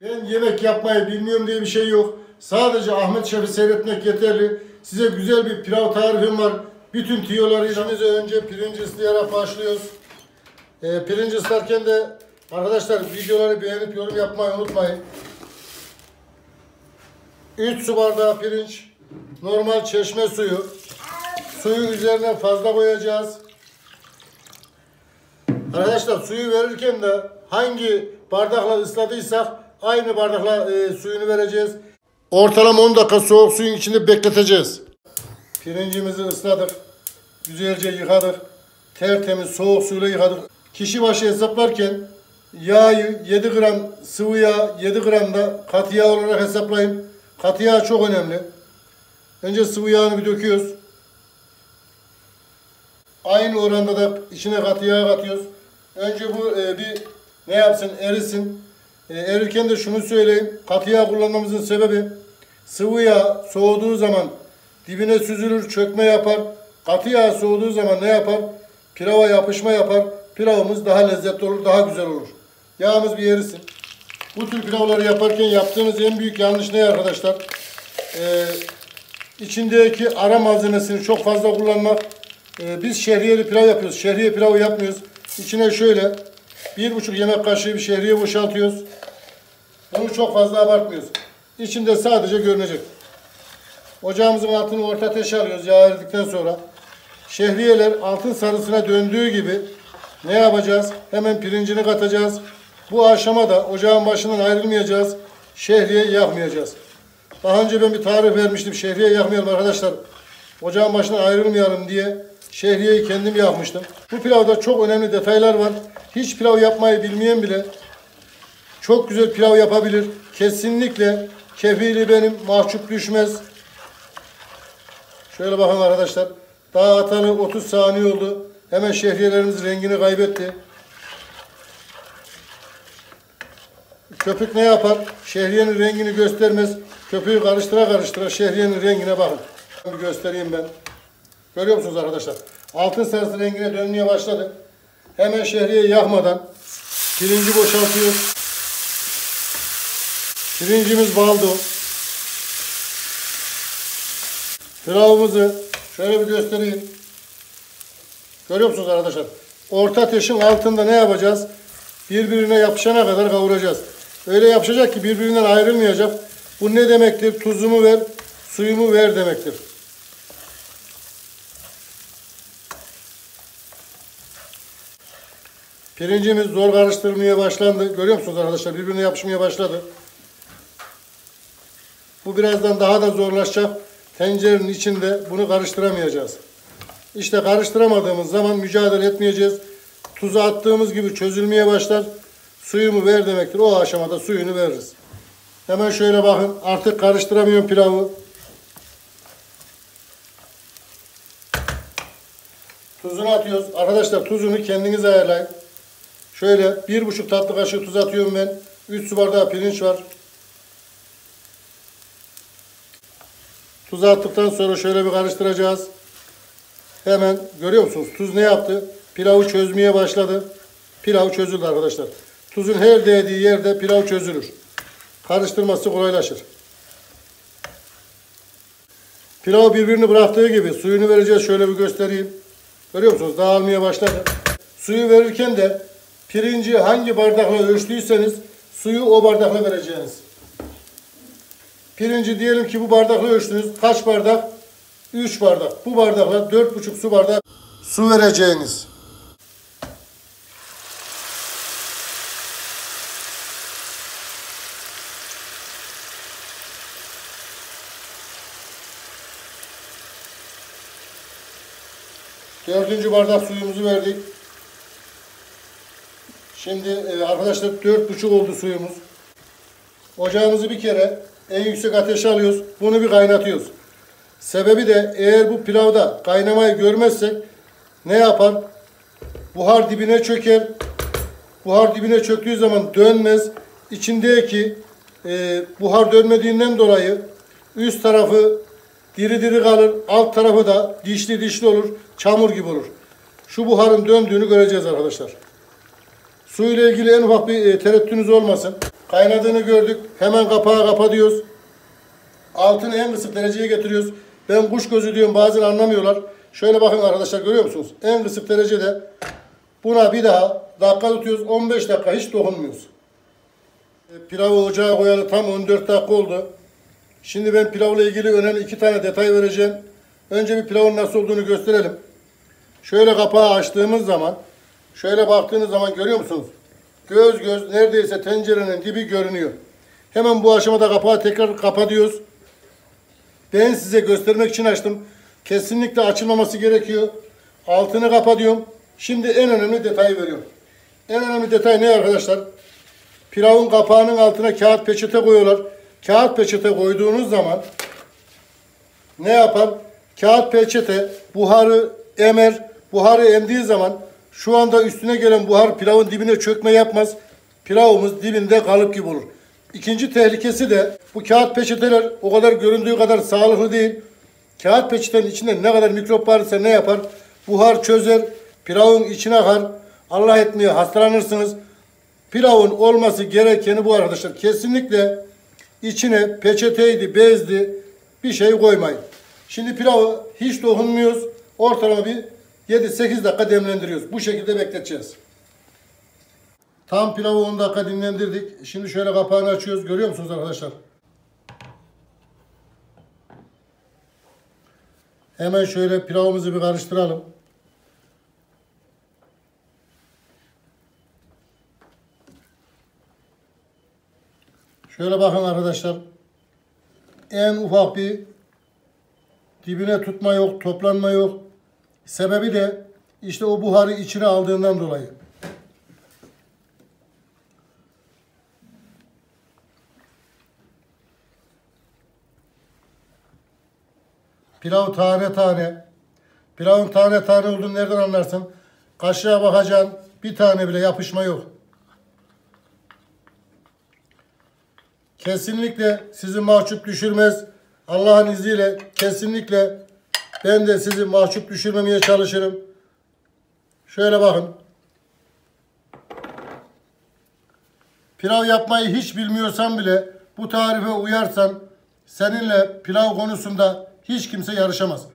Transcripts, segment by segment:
Ben yemek yapmayı bilmiyorum diye bir şey yok. Sadece Ahmet Şef'i seyretmek yeterli. Size güzel bir pilav tarifim var. Bütün tüyolarıyla önce pirinci ıslayarak başlıyoruz. Pirinci ıslarken de arkadaşlar videoları beğenip yorum yapmayı unutmayın. 3 su bardağı pirinç, normal çeşme suyu. Suyu üzerine fazla koyacağız. Arkadaşlar suyu verirken de hangi bardakla ısladıysak aynı bardakla suyunu vereceğiz. Ortalama 10 dakika soğuk suyun içinde bekleteceğiz. Pirincimizi ısladık. Güzelce yıkadık. Tertemiz soğuk suyla yıkadık. Kişi başı hesaplarken yağı 7 gram sıvı yağ, 7 gram da katı yağ olarak hesaplayın. Katı yağ çok önemli. Önce sıvı yağını bir döküyoruz. Aynı oranda da içine katı yağ katıyoruz. Önce bu bir ne yapsın, erisin. Erirken de şunu söyleyeyim. Katı yağ kullanmamızın sebebi sıvı yağ soğuduğu zaman dibine süzülür, çökme yapar. Katı yağ soğuduğu zaman ne yapar? Pilava yapışma yapar. Pilavımız daha lezzetli olur, daha güzel olur. Yağımız bir erisin. Bu tür pilavları yaparken yaptığınız en büyük yanlış ne arkadaşlar? İçindeki ara malzemesini çok fazla kullanmak. Biz şehriyeli pilav yapıyoruz. Şehriye pilavı yapmıyoruz. İçine şöyle 1,5 yemek kaşığı bir şehriye boşaltıyoruz. Bunu çok fazla abartmıyoruz. İçinde sadece görünecek. Ocağımızın altını orta ateşe alıyoruz yağ eridikten sonra. Şehriyeler altın sarısına döndüğü gibi ne yapacağız? Hemen pirincini katacağız. Bu aşamada ocağın başından ayrılmayacağız. Şehriye yakmayacağız. Daha önce ben bir tarif vermiştim. Şehriye yakmayalım arkadaşlar. Ocağın başından ayrılmayalım diye şehriyeyi kendim yakmıştım. Bu pilavda çok önemli detaylar var. Hiç pilav yapmayı bilmeyen bile çok güzel pilav yapabilir. Kesinlikle kefili benim, mahcup düşmez. Şöyle bakın arkadaşlar. Daha atalı 30 saniye oldu. Hemen şehriyelerimiz rengini kaybetti. Köpük ne yapar? Şehriyenin rengini göstermez. Köpüğü karıştıra karıştıra şehriyenin rengine bakın. Bir göstereyim ben. Görüyor musunuz arkadaşlar? Altın sarısı rengine dönmeye başladı. Hemen şehriyeyi yakmadan pirinci boşaltıyoruz. Pirincimiz baldo. Pilavımızı şöyle bir göstereyim. Görüyor musunuz arkadaşlar? Orta ateşin altında ne yapacağız? Birbirine yapışana kadar kavuracağız. Öyle yapışacak ki birbirinden ayrılmayacak. Bu ne demektir? Tuzumu ver, suyumu ver demektir. Pirincimiz zor karıştırmaya başlandı. Görüyor musunuz arkadaşlar? Birbirine yapışmaya başladı. Bu birazdan daha da zorlaşacak. Tencerenin içinde bunu karıştıramayacağız. İşte karıştıramadığımız zaman mücadele etmeyeceğiz. Tuzu attığımız gibi çözülmeye başlar. Suyumu ver demektir. O aşamada suyunu veririz. Hemen şöyle bakın. Artık karıştıramıyorum pilavı. Tuzunu atıyoruz. Arkadaşlar tuzunu kendiniz ayarlayın. Şöyle 1,5 tatlı kaşığı tuz atıyorum ben. 3 su bardağı pirinç var. Tuzu attıktan sonra şöyle bir karıştıracağız. Hemen görüyor musunuz? Tuz ne yaptı? Pilavı çözmeye başladı. Pilav çözüldü arkadaşlar. Tuzun her değdiği yerde pilav çözülür. Karıştırması kolaylaşır. Pilav birbirini bıraktığı gibi suyunu vereceğiz. Şöyle bir göstereyim. Görüyor musunuz? Dağılmaya başladı. Suyu verirken de pirinci hangi bardakla ölçtüyseniz suyu o bardakla vereceğiniz. Pirinci diyelim ki bu bardakla ölçtünüz. Kaç bardak? 3 bardak. Bu bardakla 4,5 su bardağı su vereceğiniz. Dördüncü bardak suyumuzu verdik. Şimdi arkadaşlar 4,5 oldu suyumuz. Ocağımızı bir kere en yüksek ateşe alıyoruz. Bunu bir kaynatıyoruz. Sebebi de eğer bu pilavda kaynamayı görmezsek ne yapar? Buhar dibine çöker. Buhar dibine çöktüğü zaman dönmez. İçindeki buhar dönmediğinden dolayı üst tarafı diri diri kalır. Alt tarafı da dişli dişli olur. Çamur gibi olur. Şu buharın döndüğünü göreceğiz arkadaşlar. Su ile ilgili en ufak bir tereddütünüz olmasın. Kaynadığını gördük. Hemen kapağı kapatıyoruz. Altını en kısık dereceye getiriyoruz. Ben kuş gözü diyorum, bazen anlamıyorlar. Şöyle bakın arkadaşlar, görüyor musunuz? En kısık derecede. Buna bir daha dakika tutuyoruz. 15 dakika hiç dokunmuyoruz. Pilavı ocağa koyalı tam 14 dakika oldu. Şimdi ben pilavla ilgili önemli 2 tane detay vereceğim. Önce bir pilavın nasıl olduğunu gösterelim. Şöyle kapağı açtığımız zaman, şöyle baktığınız zaman görüyor musunuz? Göz göz neredeyse tencerenin dibi görünüyor. Hemen bu aşamada kapağı tekrar kapatıyoruz. Ben size göstermek için açtım. Kesinlikle açılmaması gerekiyor. Altını kapatıyorum. Şimdi en önemli detayı veriyorum. En önemli detay ne arkadaşlar? Pilavın kapağının altına kağıt peçete koyuyorlar. Kağıt peçete koyduğunuz zaman ne yapar? Kağıt peçete buharı emer. Buharı emdiği zaman şu anda üstüne gelen buhar pilavın dibine çökme yapmaz. Pilavımız dibinde kalıp gibi olur. İkinci tehlikesi de bu kağıt peçeteler o kadar göründüğü kadar sağlıklı değil. Kağıt peçetenin içinde ne kadar mikrop varsa ne yapar? Buhar çözer, pilavın içine akar. Allah etmiyor, hastalanırsınız. Pilavın olması gerekeni bu arkadaşlar. Kesinlikle içine peçeteydi, bezdi bir şey koymayın. Şimdi pilavı hiç dokunmuyoruz. Ortalama bir 7-8 dakika demlendiriyoruz. Bu şekilde bekleteceğiz. Tam pilavı 10 dakika dinlendirdik. Şimdi şöyle kapağını açıyoruz. Görüyor musunuz arkadaşlar? Hemen şöyle pilavımızı bir karıştıralım. Şöyle bakın arkadaşlar. En ufak bir dibine tutma yok, toplanma yok. Sebebi de işte o buharı içine aldığından dolayı. Pilav tane tane. Pilavın tane tane olduğunu nereden anlarsın? Kaşığa bakacaksın. Bir tane bile yapışma yok. Kesinlikle sizi mahcup düşürmez. Allah'ın izniyle kesinlikle ben de sizi mahcup düşürmemeye çalışırım. Şöyle bakın. Pilav yapmayı hiç bilmiyorsan bile bu tarife uyarsan seninle pilav konusunda hiç kimse yarışamaz.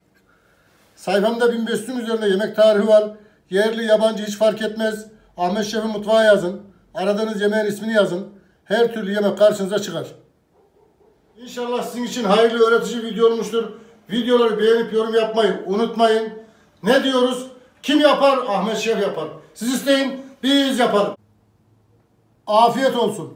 Sayfamda 1500'ün üzerinde yemek tarifi var. Yerli yabancı hiç fark etmez. Ahmet Şef'in mutfağı yazın. Aradığınız yemeğin ismini yazın. Her türlü yemek karşınıza çıkar. İnşallah sizin için hayırlı öğretici video olmuştur. Videoları beğenip yorum yapmayı unutmayın. Ne diyoruz? Kim yapar? Ahmet Şef yapar. Siz isteyin, biz yaparız. Afiyet olsun.